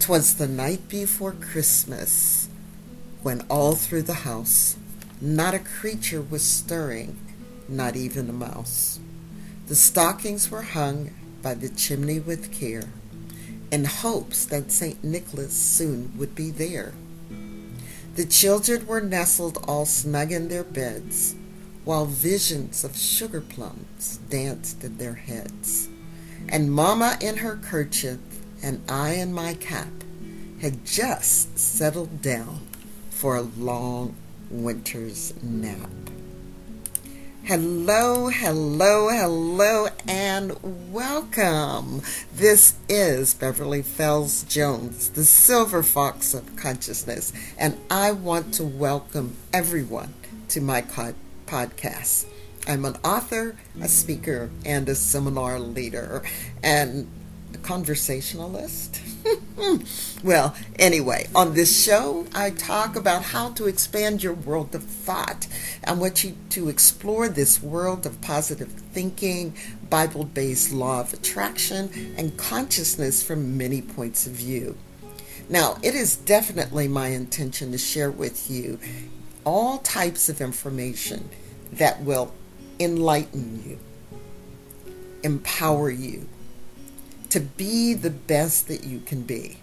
'Twas the night before Christmas, when all through the house not a creature was stirring, not even a mouse. The stockings were hung by the chimney with care, in hopes that St. Nicholas soon would be there. The children were nestled all snug in their beds, while visions of sugar plums danced in their heads. And Mamma in her kerchief and I in my cap had just settled down for a long winter's nap. Hello, hello, hello, and welcome. This is Beverly Fells Jones, the Silver Fox of Consciousness, and I want to welcome everyone to my podcast. I'm an author, a speaker, and a seminar leader, and a conversationalist. Well, anyway, on this show, I talk about how to expand your world of thought. I want you to explore this world of positive thinking, Bible-based law of attraction, and consciousness from many points of view. Now, it is definitely my intention to share with you all types of information that will enlighten you, empower you, to be the best that you can be.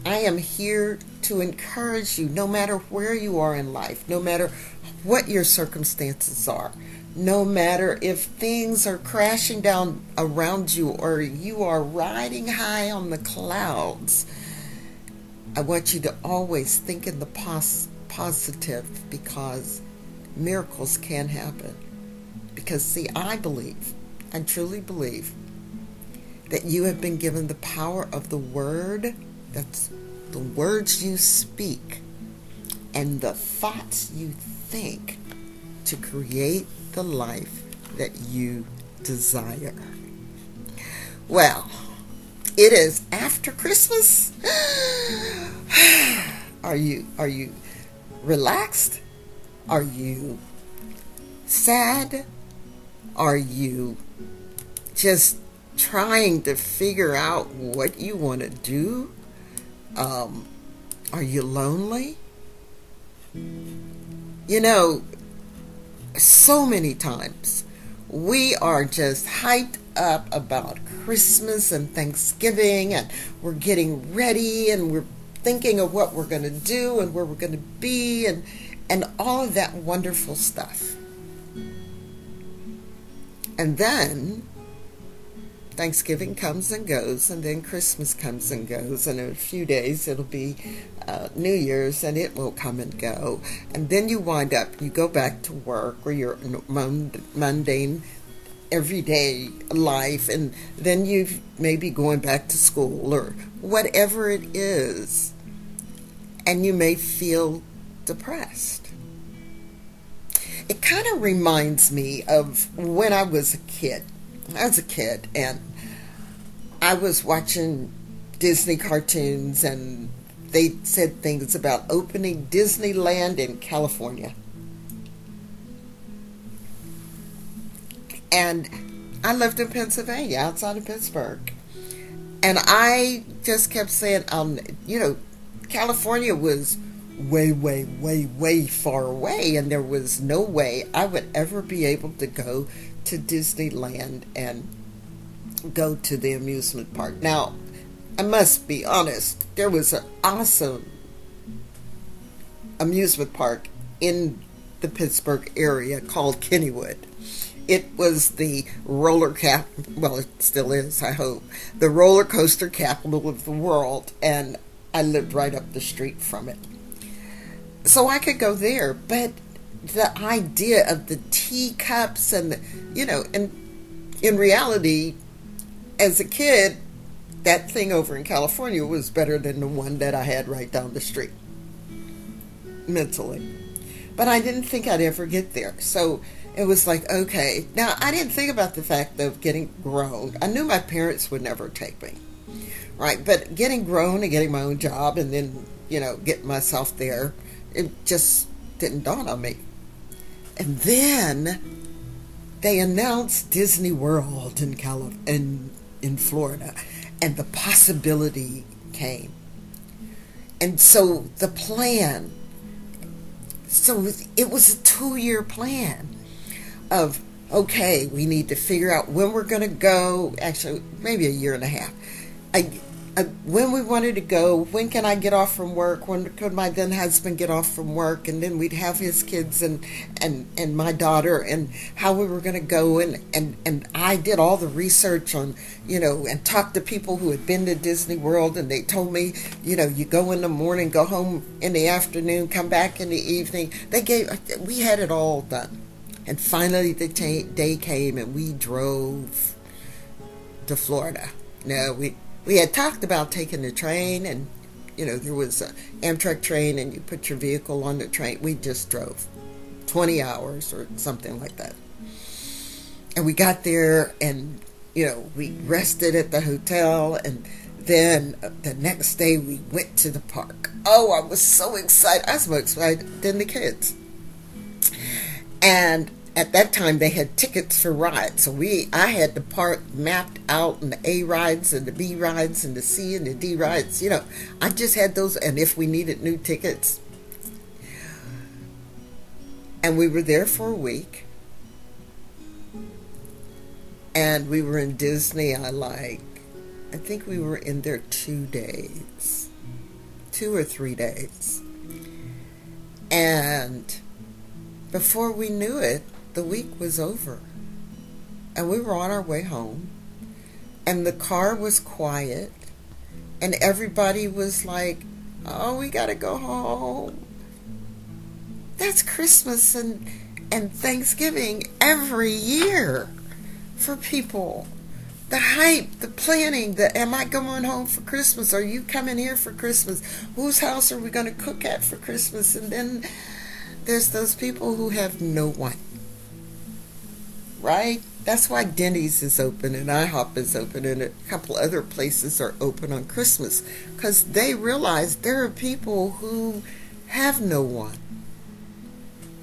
I am here to encourage you no matter where you are in life, no matter what your circumstances are, no matter if things are crashing down around you or you are riding high on the clouds. I want you to always think in the positive, because miracles can happen. Because see, I truly believe that you have been given the power of the word, that's the words you speak, and the thoughts you think to create the life that you desire. Well, it is after Christmas. Are you relaxed? Are you sad? Are you just trying to figure out what you want to do? Are you lonely? You know, so many times we are just hyped up about Christmas and Thanksgiving, and we're getting ready and we're thinking of what we're going to do and where we're going to be and all of that wonderful stuff. And then Thanksgiving comes and goes, and then Christmas comes and goes, and in a few days it'll be New Year's, and it will come and go. And then you go back to work or your mundane, everyday life, and then you may be going back to school or whatever it is, and you may feel depressed. It kind of reminds me of when I was a kid. And I was watching Disney cartoons, and they said things about opening Disneyland in California. And I lived in Pennsylvania, outside of Pittsburgh. And I just kept saying, California was way, way, way, way far away, and there was no way I would ever be able to go to Disneyland and go to the amusement park. Now, I must be honest, there was an awesome amusement park in the Pittsburgh area called Kennywood. It was the it still is, I hope, the roller coaster capital of the world, and I lived right up the street from it. So I could go there, but the idea of the teacups and in reality, as a kid, that thing over in California was better than the one that I had right down the street, mentally. But I didn't think I'd ever get there. So it was like, okay. Now, I didn't think about the fact of getting grown. I knew my parents would never take me, right? But getting grown and getting my own job and then, getting myself there, it just didn't dawn on me. And then they announced Disney World in Florida, and the possibility came. And so the plan, so it was a 2-year plan of, okay, we need to figure out when we're going to go. Actually, maybe a year and a half. When we wanted to go, when can I get off from work, when could my then husband get off from work, and then we'd have his kids and my daughter, and how we were going to go. And I did all the research on, and talked to people who had been to Disney World, and they told me, you go in the morning, go home in the afternoon, come back in the evening. We had it all done. And finally the day came, and we drove to Florida. No, we had talked about taking the train, and there was an Amtrak train, and you put your vehicle on the train. We just drove 20 hours or something like that. And we got there, and we rested at the hotel, and then the next day we went to the park. Oh, I was so excited. I was more excited than the kids. And at that time, they had tickets for rides. So I had the park mapped out, and the A rides and the B rides and the C and the D rides. I just had those, and if we needed new tickets. And we were there for a week. And we were in Disney, I think we were in there 2 days. 2 or 3 days. And before we knew it, the week was over, and we were on our way home, and the car was quiet, and everybody was like, oh, we gotta go home. That's Christmas and Thanksgiving every year for people. The hype, the planning, am I going home for Christmas? Are you coming here for Christmas? Whose house are we going to cook at for Christmas? And then there's those people who have no one. Right? That's why Denny's is open, and IHOP is open, and a couple other places are open on Christmas, because they realize there are people who have no one,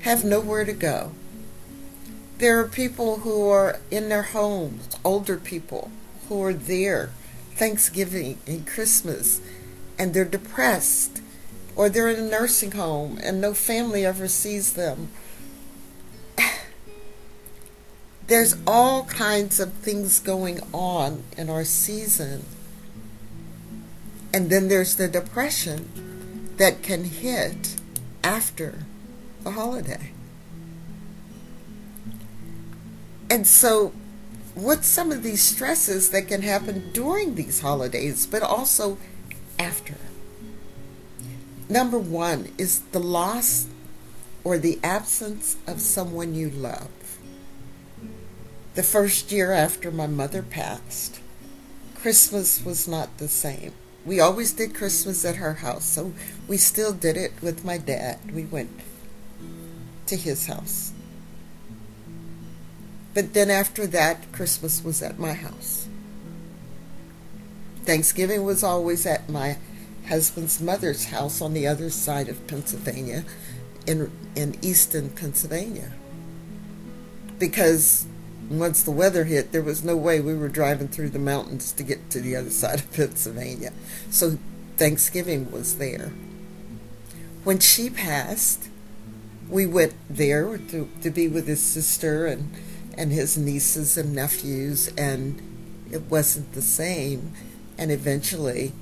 have nowhere to go. There are people who are in their homes, older people who are there Thanksgiving and Christmas, and they're depressed, or they're in a nursing home and no family ever sees them. There's all kinds of things going on in our season. And then there's the depression that can hit after the holiday. And so, what's some of these stresses that can happen during these holidays, but also after? Number one is the loss or the absence of someone you love. The first year after my mother passed, Christmas was not the same. We always did Christmas at her house, so we still did it with my dad. We went to his house. But then after that, Christmas was at my house. Thanksgiving was always at my husband's mother's house on the other side of Pennsylvania, in Easton, Pennsylvania. Because once the weather hit, there was no way we were driving through the mountains to get to the other side of Pennsylvania. So Thanksgiving was there. When she passed, we went there to be with his sister and his nieces and nephews, and it wasn't the same. And eventually,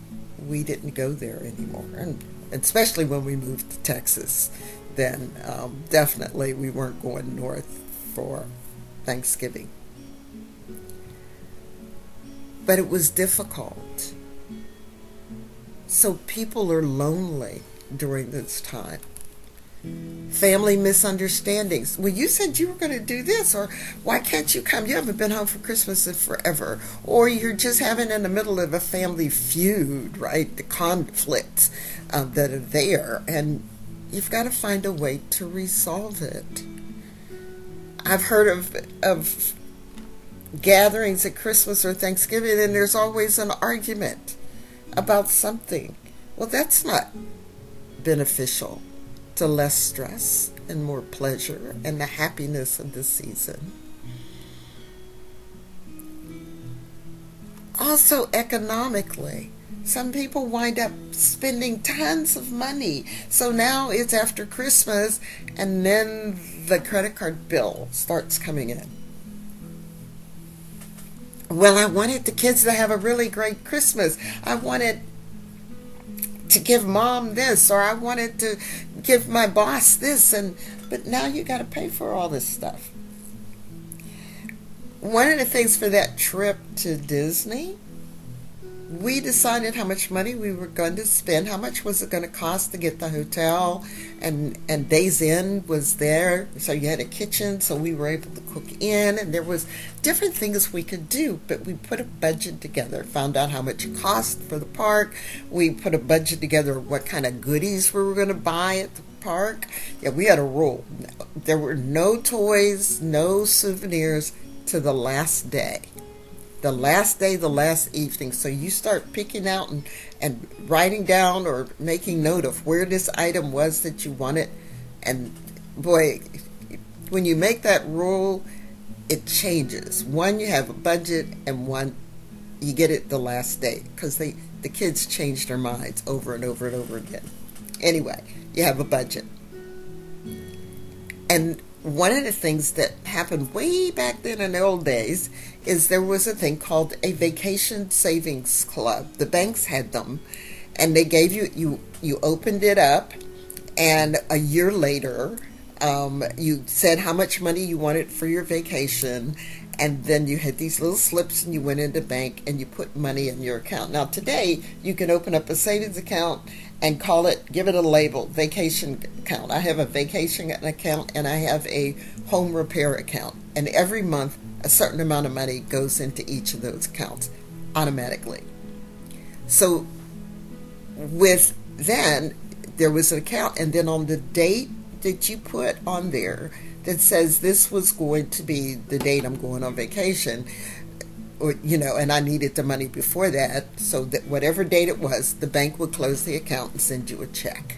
we didn't go there anymore. And especially when we moved to Texas, then definitely we weren't going north for Thanksgiving. But it was difficult. So people are lonely during this time. Family misunderstandings. Well, you said you were going to do this, or why can't you come? You haven't been home for Christmas in forever. Or you're just having in the middle of a family feud, right? The conflicts that are there, and you've got to find a way to resolve it. I've heard of gatherings at Christmas or Thanksgiving, and there's always an argument about something. Well, that's not beneficial to less stress and more pleasure and the happiness of the season. Also, economically, Some people wind up spending tons of money. So now it's after Christmas, and then the credit card bill starts coming in. Well, I wanted the kids to have a really great Christmas. I wanted to give mom this, or I wanted to give my boss this, but now you got to pay for all this stuff. One of the things for that trip to Disney, we decided how much money we were going to spend. How much was it going to cost to get the hotel? And Days Inn was there, so you had a kitchen, so we were able to cook in, and there was different things we could do. But we put a budget together, found out how much it cost for the park. We put a budget together of what kind of goodies we were going to buy at the park. Yeah, we had a rule. There were no toys, no souvenirs to the last day. The last day, the last evening. So you start picking out and writing down or making note of where this item was that you wanted. And boy, when you make that rule, it changes. One, you have a budget, and one, you get it the last day, because the kids change their minds over and over and over again. Anyway, you have a budget. And one of the things that happened way back then in the old days is there was a thing called a vacation savings club. The banks had them, and they gave you opened it up, and a year later you said how much money you wanted for your vacation, and then you had these little slips, and you went into the bank and you put money in your account. Now today you can open up a savings account and give it a label, vacation account. I have a vacation account, and I have a home repair account. And every month, a certain amount of money goes into each of those accounts automatically. So with then, there was an account, and then on the date that you put on there that says this was going to be the date I'm going on vacation, or, and I needed the money before that, so that whatever date it was, the bank would close the account and send you a check.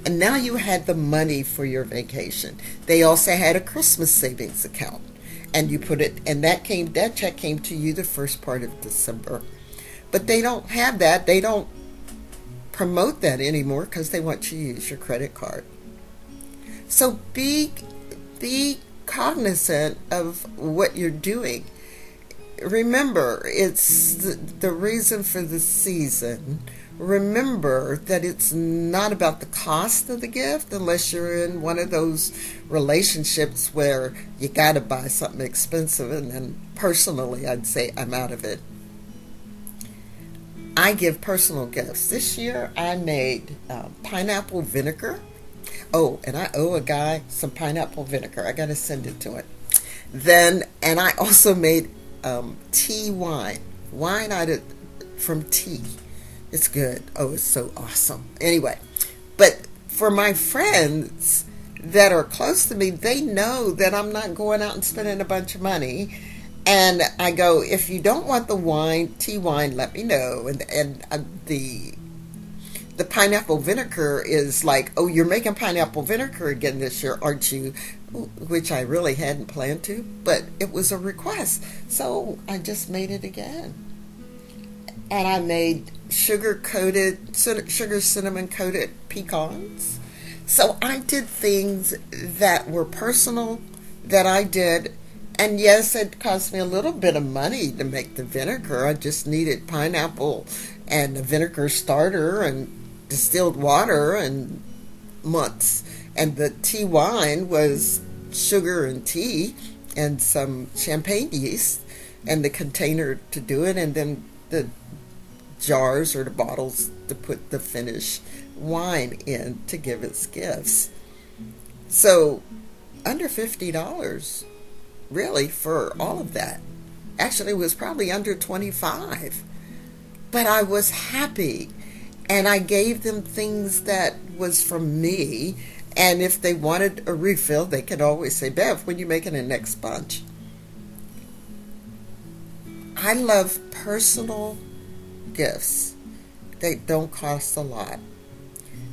And now you had the money for your vacation. They also had a Christmas savings account, and you put it, and that check came to you the first part of December. But they don't have that. They don't promote that anymore because they want you to use your credit card. So be cognizant of what you're doing. Remember, it's the reason for the season. Remember that it's not about the cost of the gift, unless you're in one of those relationships where you got to buy something expensive, and then personally I'd say I'm out of it. I give personal gifts. This year I made pineapple vinegar. Oh, and I owe a guy some pineapple vinegar. I got to send it to him. And I also made tea wine from tea. It's good. Oh, it's so awesome. Anyway, but for my friends that are close to me, they know that I'm not going out and spending a bunch of money. And I go, if you don't want the tea wine, let me know. And the pineapple vinegar is like, oh, you're making pineapple vinegar again this year, aren't you? Which I really hadn't planned to, but it was a request. So I just made it again. And I made sugar cinnamon coated pecans. So I did things that were personal that I did. And yes, it cost me a little bit of money to make the vinegar. I just needed pineapple and a vinegar starter and distilled water and months. And the tea wine was sugar and tea and some champagne yeast and the container to do it, and then the jars or the bottles to put the finished wine in to give as gifts. So under $50 really for all of that. Actually, it was probably under $25. But I was happy, and I gave them things that was from me. And if they wanted a refill, they could always say, Bev, when you making the next bunch? I love personal gifts. They don't cost a lot.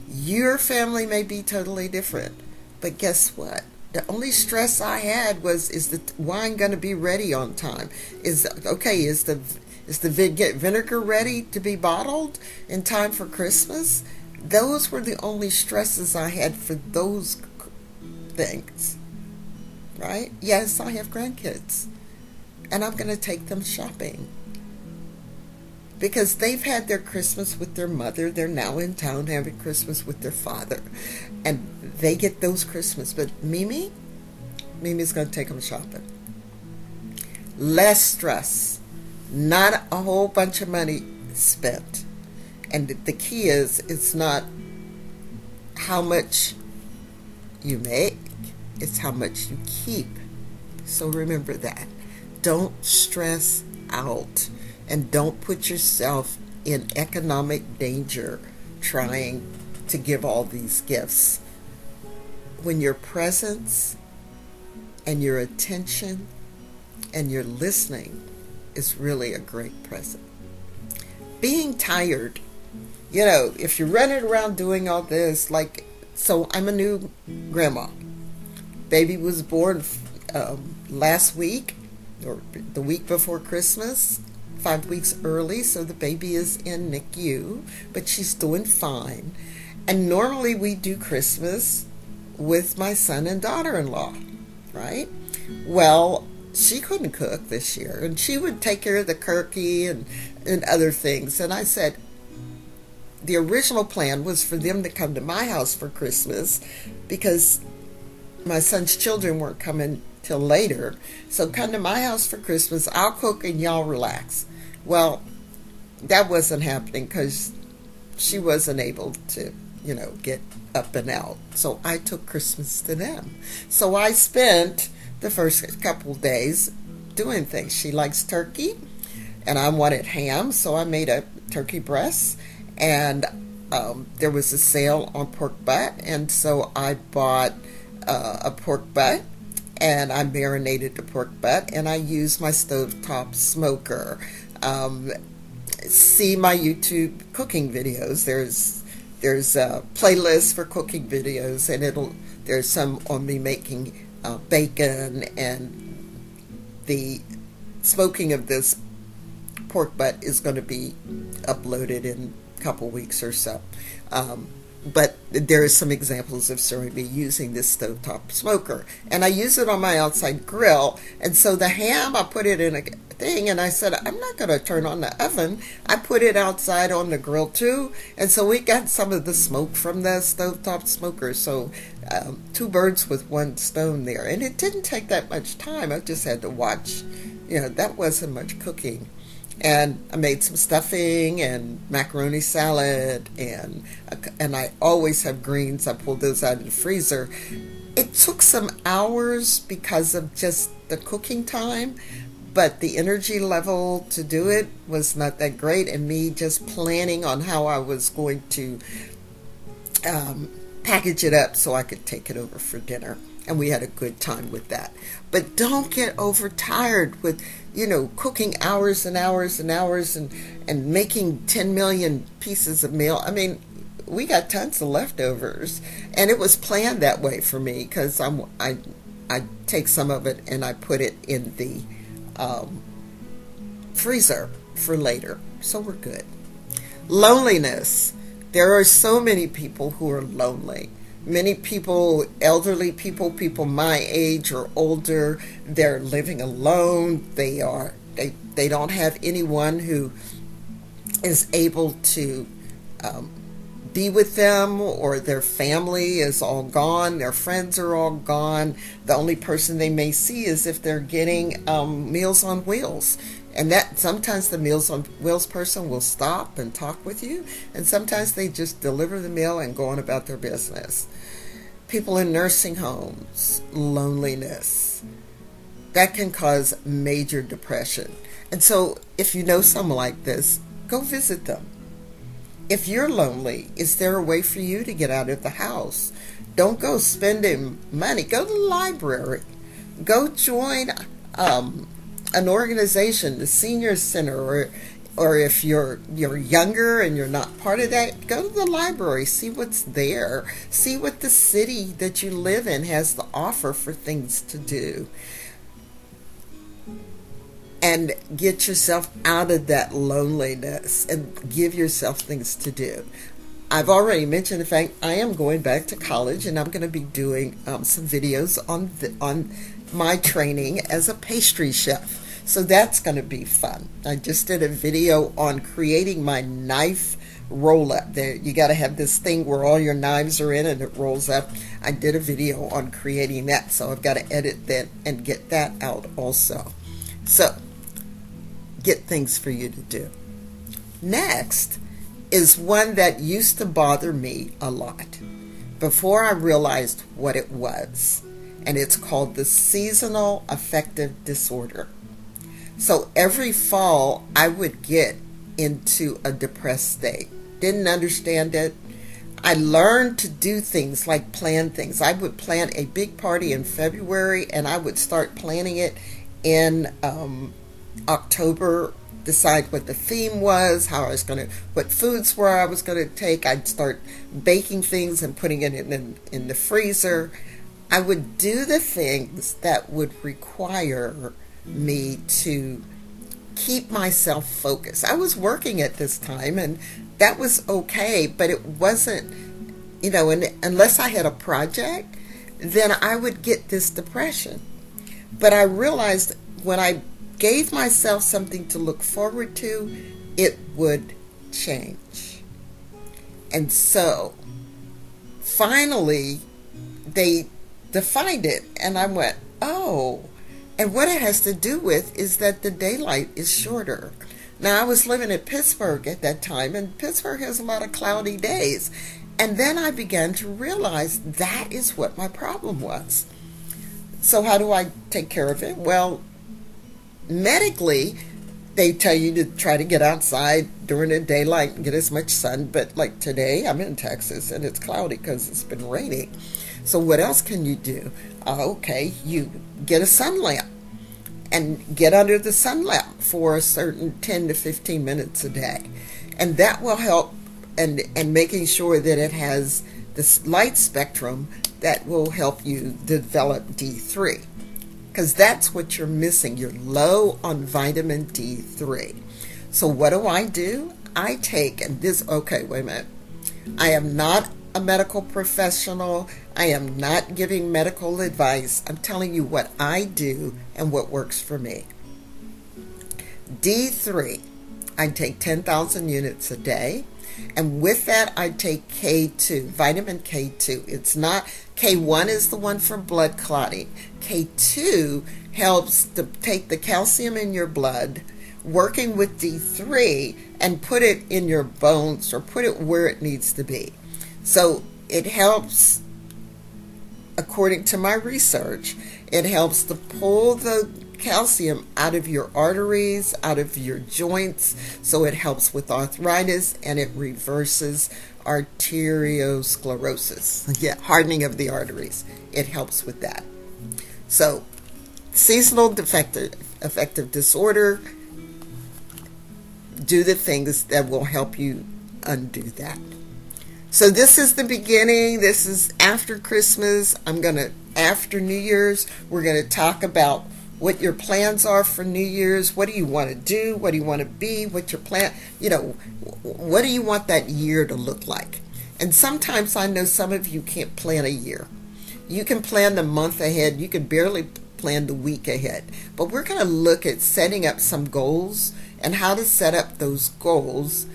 Your family may be totally different, but guess what? The only stress I had was, is the wine going to be ready on time? Is the Is the vinegar ready to be bottled in time for Christmas? Those were the only stresses I had for those things, right? Yes, I have grandkids, and I'm going to take them shopping because they've had their Christmas with their mother. They're now in town having Christmas with their father, and they get those Christmas. But Mimi's going to take them shopping. Less stress, not a whole bunch of money spent. And the key is, it's not how much you make, it's how much you keep. So remember that. Don't stress out, and don't put yourself in economic danger trying to give all these gifts. When your presence and your attention and your listening is really a great present. Being tired, if you're running around doing all this, so I'm a new grandma. Baby was born last week, or the week before Christmas, 5 weeks early, so the baby is in NICU, but she's doing fine. And normally we do Christmas with my son and daughter-in-law, right? Well, she couldn't cook this year, and she would take care of the turkey and other things. And I said, the original plan was for them to come to my house for Christmas because my son's children weren't coming till later. So come to my house for Christmas, I'll cook and y'all relax. Well, that wasn't happening because she wasn't able to, get up and out. So I took Christmas to them. So I spent the first couple of days doing things. She likes turkey, and I wanted ham, so I made a turkey breast. And there was a sale on pork butt, and so I bought a pork butt, and I marinated the pork butt, and I used my stovetop smoker. See my YouTube cooking videos. There's a playlist for cooking videos, and there's some on me making bacon, and the smoking of this pork butt is going to be uploaded in a couple weeks or so. But there are some examples of showing me using this stovetop smoker, and I use it on my outside grill. And so the ham, I put it in a thing, and I said, I'm not going to turn on the oven. I put it outside on the grill too, and so we got some of the smoke from the stovetop smoker. So 2 birds with 1 stone there, and it didn't take that much time. I just had to watch. That wasn't much cooking. And I made some stuffing and macaroni salad, and I always have greens. I pulled those out of the freezer. It took some hours because of just the cooking time, but the energy level to do it was not that great, and me just planning on how I was going to package it up so I could take it over for dinner. And we had a good time with that. But don't get overtired with, cooking hours and hours and hours and making 10 million pieces of meal. I mean, we got tons of leftovers, and it was planned that way for me because I take some of it and I put it in the freezer for later. So we're good. Loneliness. There are so many people who are lonely. Many people, elderly people my age or older, they're living alone. They don't have anyone who is able to be with them, or their family is all gone. Their friends are all gone. The only person they may see is if they're getting Meals on Wheels. And that sometimes the Meals on Wheels person will stop and talk with you, and sometimes they just deliver the meal and go on about their business. People in nursing homes, loneliness, that can cause major depression. And so if you know someone like this, go visit them. If you're lonely, is there a way for you to get out of the house? Don't go spending money. Go to the library. Go join an organization, the senior center, or if you're younger and you're not part of that, go to the library, see what's there, see what the city that you live in has to offer for things to do. and get yourself out of that loneliness and give yourself things to do. I've already mentioned the fact I am going back to college, and I'm going to be doing some videos on my training as a pastry chef. So that's going to be fun. I just did a video on creating my knife roll up. There, you got to have this thing where all your knives are in and it rolls up. I did a video on creating that, so I've got to edit that and get that out also. So, get things for you to do. Next is one that used to bother me a lot before I realized what it was, and it's called the seasonal affective disorder. So every fall I would get into a depressed state. Didn't understand it. I learned to do things like plan things. I would plan a big party in February, and I would start planning it in October, decide what the theme was, what foods were I was going to take. I'd start baking things and putting it in the freezer. I would do the things that would require me to keep myself focused. I was working at this time, and that was okay, but it wasn't, and unless I had a project, then I would get this depression. But I realized when I gave myself something to look forward to, it would change. And so finally they defined it, and I went, oh. And what it has to do with is that the daylight is shorter. Now, I was living in Pittsburgh at that time, and Pittsburgh has a lot of cloudy days. And then I began to realize that is what my problem was. So how do I take care of it? Well, medically, they tell you to try to get outside during the daylight and get as much sun. But like today, I'm in Texas, and it's cloudy because it's been raining. So what else can you do? Okay, you get a sun lamp and get under the sun lamp for a certain 10 to 15 minutes a day. And that will help, and making sure that it has this light spectrum that will help you develop D3. Because that's what you're missing. You're low on vitamin D3. So what do? I take, okay, wait a minute. I am not a medical professional. I am not giving medical advice. I'm telling you what I do and what works for me. D3, I take 10,000 units a day. And with that, I take K2, vitamin K2. It's not, K1 is the one for blood clotting. K2 helps to take the calcium in your blood, working with D3, and put it in your bones or put it where it needs to be. So it helps, according to my research, it helps to pull the calcium out of your arteries, out of your joints, so it helps with arthritis, and it reverses arteriosclerosis, hardening of the arteries. It helps with that. So, seasonal affective disorder, do the things that will help you undo that. So this is the beginning. This is after Christmas. After New Year's, we're going to talk about what your plans are for New Year's. What do you want to do? What do you want to be? What's your plan? What do you want that year to look like? And sometimes I know some of you can't plan a year. You can plan the month ahead. You can barely plan the week ahead. But we're going to look at setting up some goals and how to set up those goals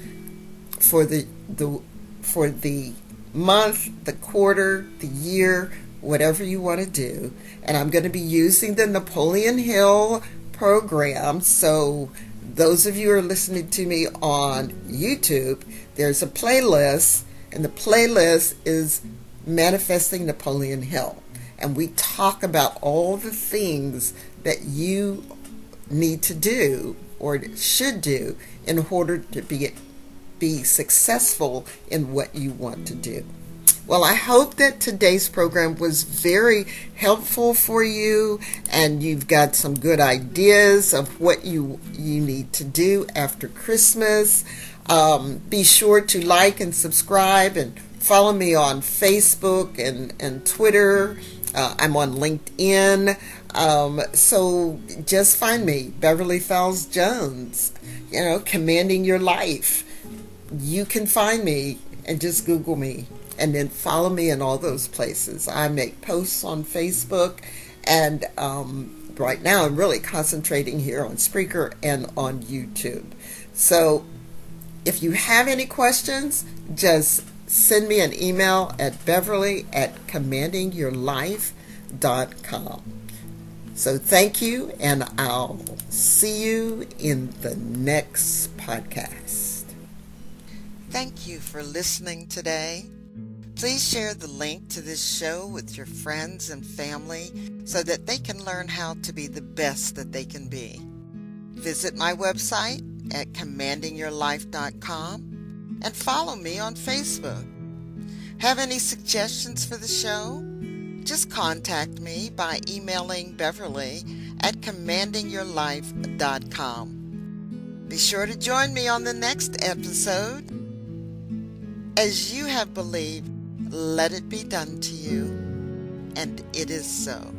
for the month, the quarter, the year, whatever you want to do. And I'm going to be using the Napoleon Hill program. So those of you who are listening to me on YouTube, there's a playlist, and the playlist is Manifesting Napoleon Hill. And we talk about all the things that you need to do or should do in order to be successful in what you want to do. Well, I hope that today's program was very helpful for you, and you've got some good ideas of what you need to do after Christmas. Be sure to like and subscribe and follow me on Facebook and Twitter. I'm on LinkedIn. So just find me, Beverly Fells Jones, commanding your life. You can find me and just Google me and then follow me in all those places. I make posts on Facebook, and right now I'm really concentrating here on Spreaker and on YouTube. So if you have any questions, just send me an email at beverly@commandingyourlife.com. So thank you, and I'll see you in the next podcast. Thank you for listening today. Please share the link to this show with your friends and family so that they can learn how to be the best that they can be. Visit my website at commandingyourlife.com and follow me on Facebook. Have any suggestions for the show? Just contact me by emailing Beverly at commandingyourlife.com. Be sure to join me on the next episode. As you have believed, let it be done to you, and it is so.